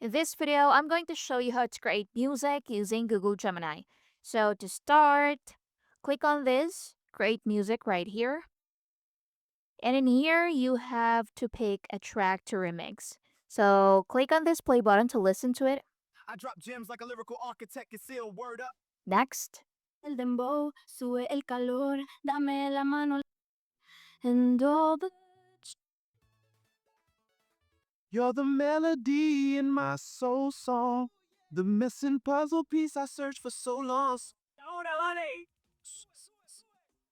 In this video, I'm going to show you how to create music using Google Gemini. So to start, click on this, create music right here. And in here, you have to pick a track to remix. So click on this play button to listen to it. I drop gems like a lyrical architect, conceal word up. Next. El dembow, sube el calor, dame la mano. And all the You're the melody in my soul song, the missing puzzle piece I searched for so long. Ahora vale,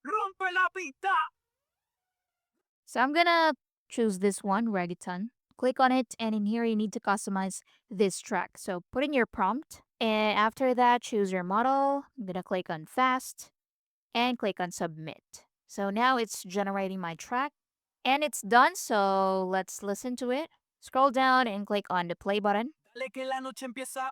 rompe la pista. So I'm gonna choose this one, reggaeton. Click on it, and in here you need to customize this track. So put in your prompt, and after that, choose your model. I'm gonna click on fast and click on submit. So now it's generating my track and it's done. So let's listen to it. Scroll down and click on the play button. Dale que la noche empieza,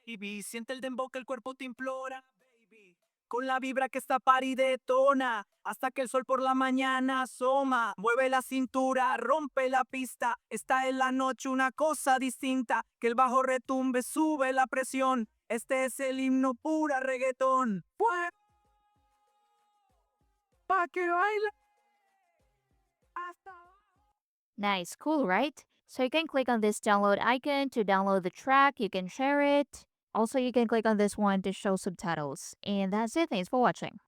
baby. Siente el dembow que el cuerpo te implora, baby. Con la vibra que esta party detona, hasta que el sol por la mañana asoma. Mueve la cintura, rompe la pista. Esta es la noche, una cosa distinta. Que el bajo retumbe, sube la presión. Este es el himno pura reggaetón. Fue pa' que baile hasta Nice, cool, right? So you can click on this download icon to download the track. You can share it. Also, you can click on this one to show subtitles. And that's it. Thanks for watching.